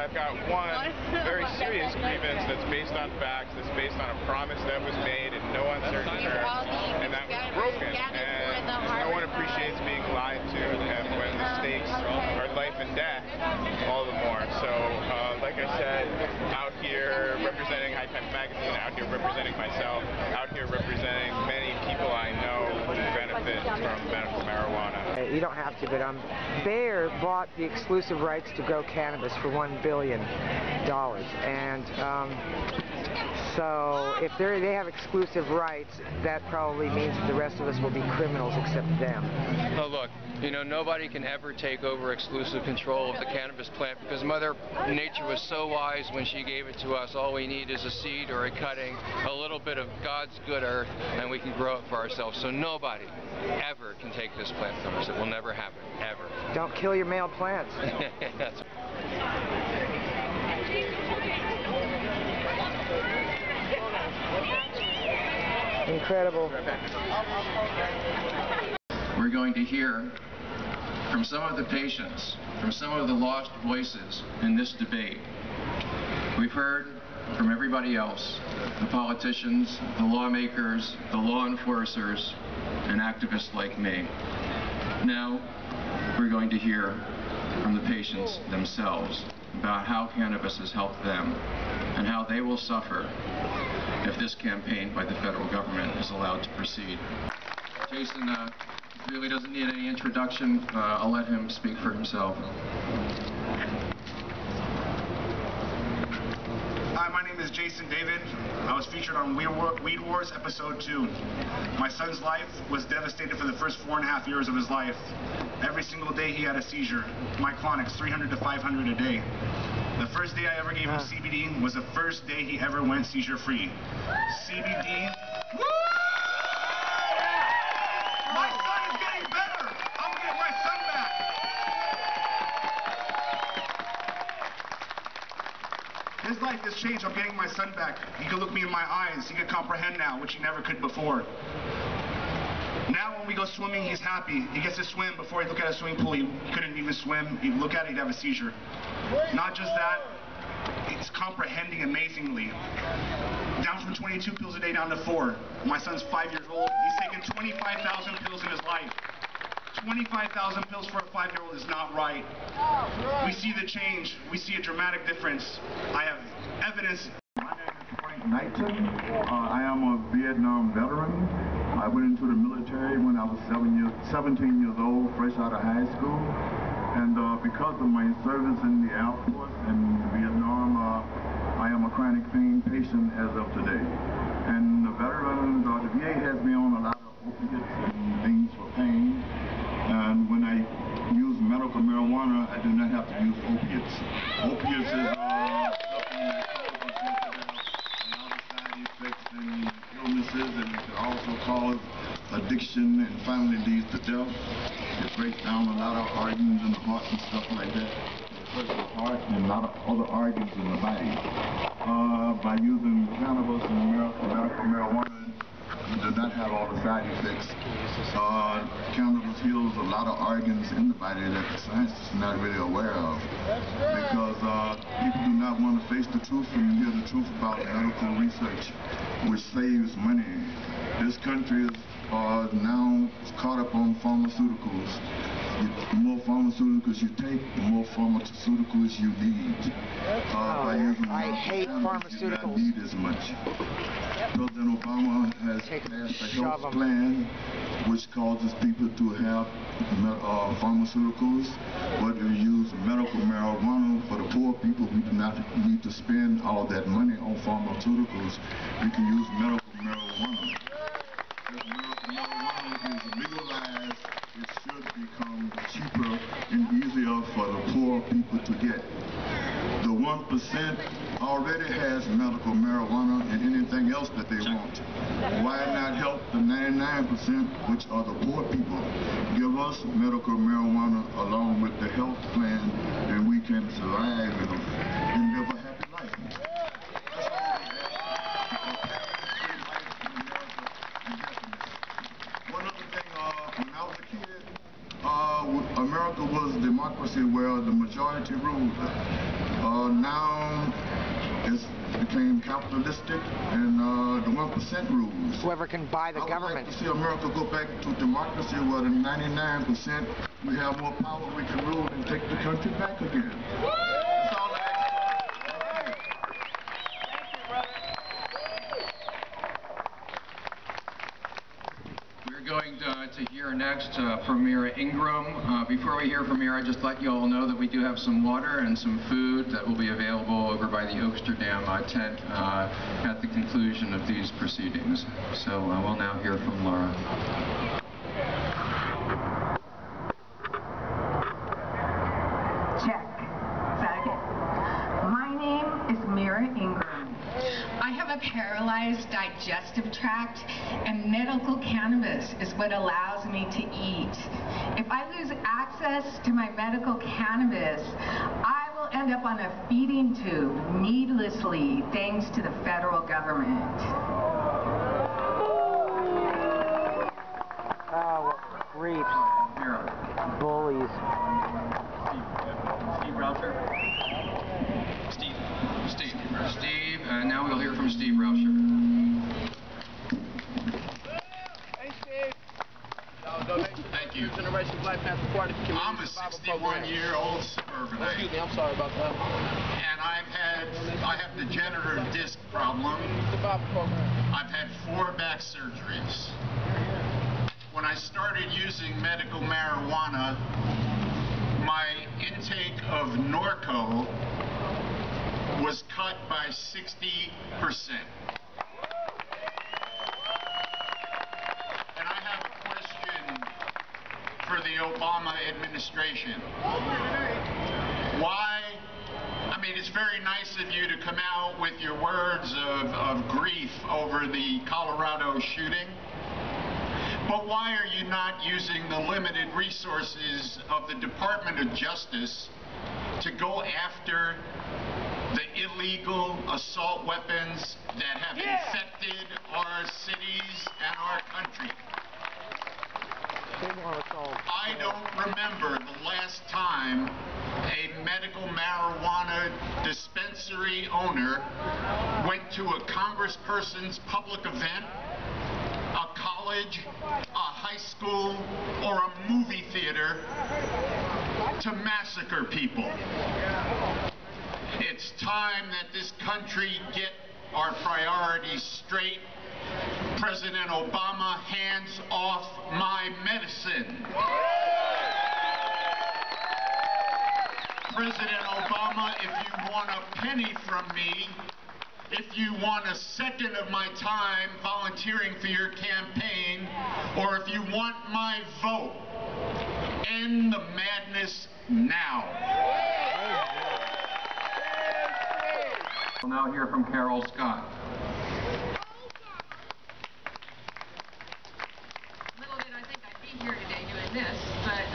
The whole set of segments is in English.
I've got one very serious grievance that's based on facts, that's based on a promise that was made in no uncertain terms, and that was broken. And no one appreciates being lied to, and when the stakes are life and death, all the more. So, like I said, out here representing High Times Magazine, out here representing myself, out here representing many people I know who benefit from medical marijuana. You don't have to, but Bayer bought the exclusive rights to grow cannabis for $1 billion, and so if they have exclusive rights, that probably means that the rest of us will be criminals except them. Oh, look, you know, nobody can ever take over exclusive control of the cannabis plant because Mother Nature was so wise when she gave it to us. All we need is a seed or a cutting, a little bit of God's good earth, and we can grow it for ourselves. So nobody ever can take this plant from us. It will never happen, ever. Don't kill your male plants. That's incredible. We're going to hear from some of the patients, from some of the lost voices in this debate. We've heard from everybody else, the politicians, the lawmakers, the law enforcers, and activists like me. Now, we're going to hear from the patients themselves about how cannabis has helped them and how they will suffer if this campaign by the federal government is allowed to proceed. Jason really doesn't need any introduction. I'll let him speak for himself. Hi, my name is Jason David. I was featured on Weed Wars Episode 2. My son's life was devastated for the first 4.5 years of his life. Every single day he had a seizure. Myclonics, 300 to 500 a day. The first day I ever gave him CBD was the first day he ever went seizure-free. CBD. Woo! My son is getting better! I'm getting my son back! His life has changed. I'm getting my son back. He can look me in my eyes. He can comprehend now, which he never could before. Now when we go swimming, he's happy. He gets to swim. Before he'd look at a swimming pool, he couldn't even swim. He'd look at it, he'd have a seizure. Not just that, it's comprehending amazingly. Down from 22 pills a day down to 4. My son's 5 years old. He's taken 25,000 pills in his life. 25,000 pills for a 5-year-old is not right. We see the change. We see a dramatic difference. I have evidence. My name is Frank Knighton. I am a Vietnam veteran. I went into the military when I was 17 years old, fresh out of high school. And because of my service in the Air Force in Vietnam, I am a chronic pain patient as of today. And the veterans, the VA has me on a lot of opiates and things for pain. And when I use medical marijuana, I do not have to use opiates. Opiates is something that causes a lot of side effects and illnesses, and it can also cause addiction and finally leads to death. It breaks down a lot of organs in the heart and stuff like that. It hurts the heart and a lot of other organs in the body. By using cannabis and medical marijuana, you do not have all the side effects. Cannabis heals a lot of organs in the body that the science is not really aware of. Because people do not want to face the truth and hear the truth about medical research, which saves money. This country is now caught up on pharmaceuticals. The more pharmaceuticals you take, the more pharmaceuticals you need. I hate pharmaceuticals. You do not need as much. President Obama has passed a health plan which causes people to have pharmaceuticals, but if you use medical marijuana for the poor people, we do not need to spend all that money on pharmaceuticals. We can use medical marijuana. If medical marijuana is legalized, it should become cheaper and easier for the poor people to get. The 1% already has medical marijuana and anything else that they want. Why not help the 99%, which are the poor people? Give us medical marijuana along with the health plan, and we can survive and live a happy life. That's all we have. One other thing, when I was a kid, America was a democracy where the majority ruled. Now it's became capitalistic and the 1% rules. Whoever can buy the government. I would like to see America go back to democracy where the 99% we have more power, we can rule and take the country back again. That's all I ask. We're going to hear next from Mira Ingram. Before we hear from Mira, I'd just let you all know that we do have some water and some food that will be available over by the Oaksterdam tent at the conclusion of these proceedings. So we'll now hear from Laura. Check. Is that it? My name is Mira Ingram. I have a paralyzed digestive tract, and medical cannabis is what allows me to eat. If I lose access to my medical cannabis, I will end up on a feeding tube needlessly, thanks to the federal government. Oh, creeps. Bullies. Steve Rauscher. Steve, and now we'll hear from Steve Rauscher. Hey, Steve. Thank you. Generation Black Panther Party. I'm a 61-year-old suburbanite. Excuse me, I'm sorry about that. And I have degenerative disc problem. I've had 4 back surgeries. When I started using medical marijuana, my intake of Norco was cut by 60%. And I have a question for the Obama administration. Why? I mean, it's very nice of you to come out with your words of grief over the Colorado shooting. But why are you not using the limited resources of the Department of Justice to go after the illegal assault weapons that have infected our cities and our country? I don't remember the last time a medical marijuana dispensary owner went to a congressperson's public event, a college, a high school, or a movie theater to massacre people. It's time that this country get our priorities straight. President Obama, hands off my medicine. President Obama, if you want a penny from me, if you want a second of my time volunteering for your campaign, or if you want my vote, end the madness now. We'll now hear from Carol Scott. Little did I think I'd be here today doing this, but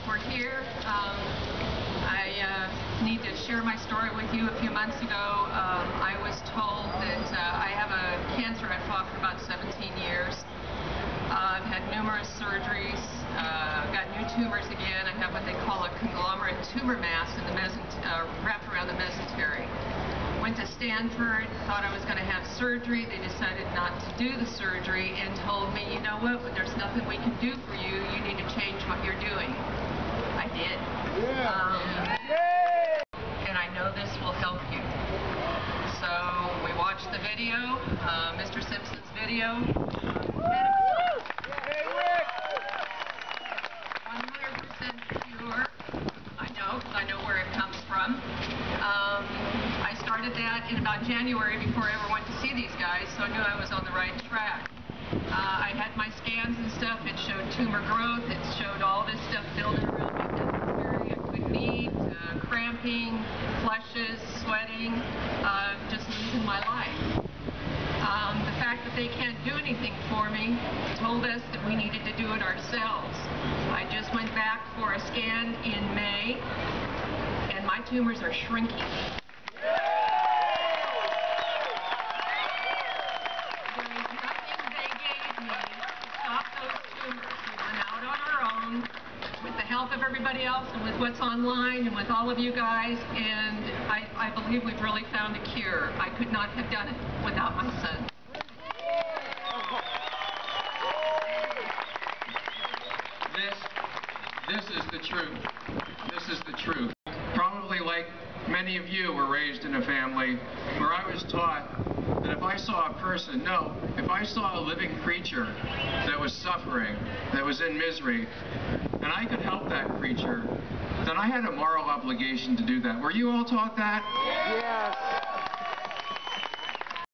we're here. I need to share my story with you. A few months ago, I was told that I have a cancer I've fought for about 17 years. I've had numerous surgeries. I've got new tumors again. I have what they call a conglomerate tumor mass in the wrapped around the mesentery. Went to Stanford, thought I was going to have surgery. They decided not to do the surgery and told me, you know what, there's nothing we can do for you. You need to change what you're doing. I did. And I know this will help you. So we watched the video, Mr. Simpson's video. 100% pure. I know, because I know where it comes from. I started that in about January before I ever went to see these guys, so I knew I was on the right track. I had my scans and stuff. It showed tumor growth. It showed all this stuff building around my mesentery. I couldn't eat, cramping, flushes, sweating, just losing my life. The fact that they can't do anything for me told us that we needed to do it ourselves. I just went back for a scan in May, and my tumors are shrinking. There is nothing they gave me to stop those tumors. We went out on our own with the help of everybody else and with what's online and with all of you guys, and I believe we've really found a cure. I could not have done it without my son. This is the truth. This is the truth. Probably like many of you were raised in a family where I was taught that if I saw a person, if I saw a living creature that was suffering, that was in misery, and I could help that creature, then I had a moral obligation to do that. Were you all taught that? Yes.